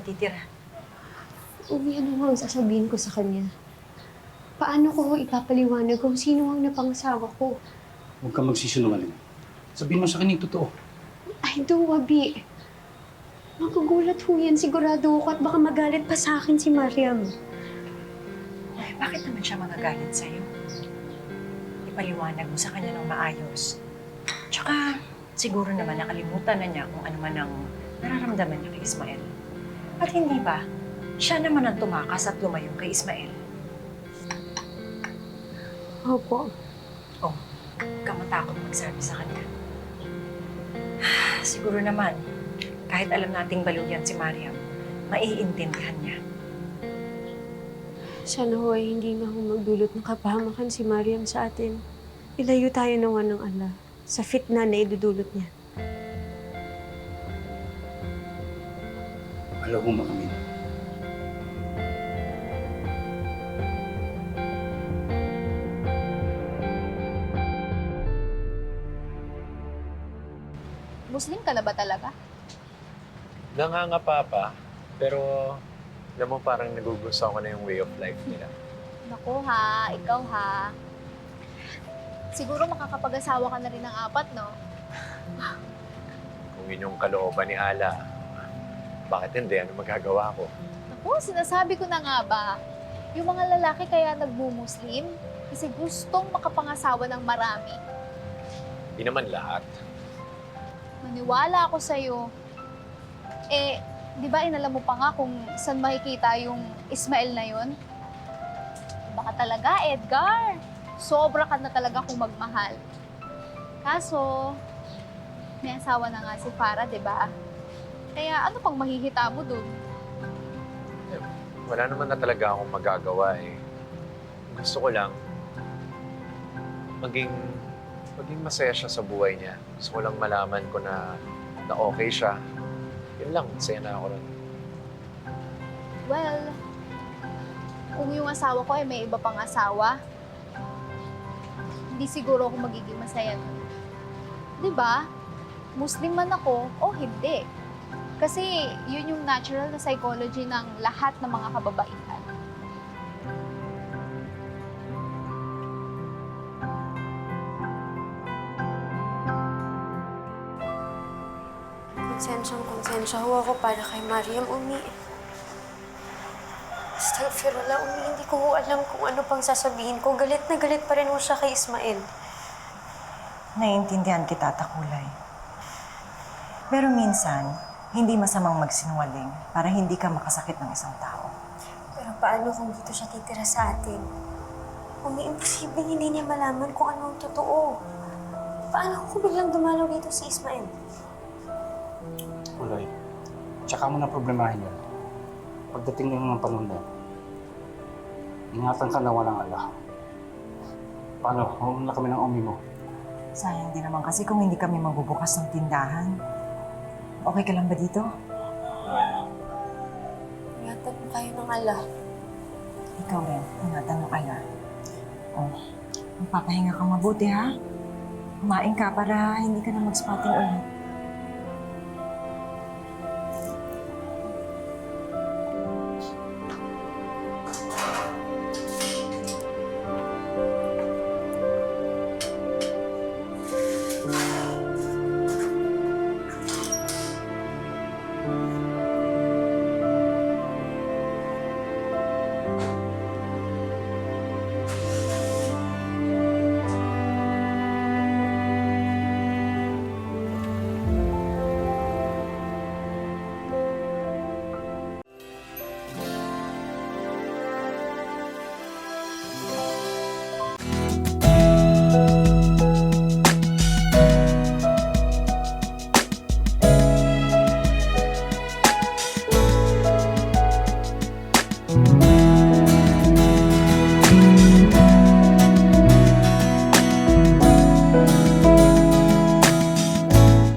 titira. Umi, ano nga ang sasabihin ko sa kanya? Paano ko ipapaliwanag kung sino ang napangasawa ko? Huwag kang magsisinungaling. Sabihin mo sa kanya yung totoo. Ay, Wabi. Magugulat ho yan, sigurado ako at baka magalit pa sa akin si Mariam. Ay, bakit naman siya magagalit sa'yo? Ipaliwanag mo sa kanya ng maayos. Tsaka, siguro naman nakalimutan na niya kung ano man ang nararamdaman niya kay Ismael. At hindi ba, siya naman ang tumakas at lumayo kay Ismael. Opo. Oh, huwag kang matakot magsabi sa kanya. Siguro naman, kahit alam nating baliw yan si Mariam, maiintindihan niya. Sana ho ay hindi na ho magdulot ng kapahamakan si Mariam sa atin. Ilayo tayo naman ng Allah sa fitna na idudulot niya. Alam mo, Makamin. Muslim ka na ba talaga? Nangangapa pa, pero alam mo parang nagugustuhan ko na yung way of life nila. Naku ha, ikaw ha. Siguro makakapag-asawa ka na rin ng 4, no? Kung yun yung kalooban ni Ala, bakit hindi? Ano magagawa ko? Naku, sinasabi ko na nga ba, yung mga lalaki kaya nagmumuslim kasi gustong makapangasawa ng marami. Hindi naman lahat. Maniwala ako sa'yo. Eh, di ba inalam mo pa nga kung saan makikita yung Ismael na yun? Baka talaga, Edgar. Sobra ka na talaga kung magmahal. Kaso, may asawa na nga si Farah, di ba? Kaya ano pang mahihita mo dun? Wala naman na talaga akong magagawa eh. Gusto ko lang maging masaya siya sa buhay niya. Gusto ko lang malaman ko na okay siya. Yun lang, masaya na ako rin. Well, kung yung asawa ko ay may iba pang asawa, hindi siguro ako magiging masaya nun. Di ba? Muslim man ako o hindi. Kasi yun yung natural na psychology ng lahat ng mga kababaihan. Konsensya ho ako para kay Mariam, Umi. Astaghfirullah, Umi. Hindi ko ho alam kung ano pang sasabihin ko. Galit na galit pa rin ho siya kay Ismael. Naiintindihan kita, Takulay. Pero minsan, hindi masamang magsinungaling para hindi ka makasakit ng isang tao. Pero paano kung dito siya titira sa atin? Umi, imposible hindi niya malaman kung ano ang totoo. Paano kung biglang dumalaw dito si Ismael? Kulay. Tsaka mo na problemahin yan. Pagdating ng panahon na, ingatan ka na walang ala. Paano? Huwag na kami ng umi mo. Sayang din naman kasi kung hindi kami magbubukas ng tindahan. Okay ka lang ba dito? Ingatan mo kayo ng Allah. Ikaw rin, ingatan mo ala. Oh, magpapahinga kang mabuti ha. Kumain ka para hindi ka na mag-spotting ulit.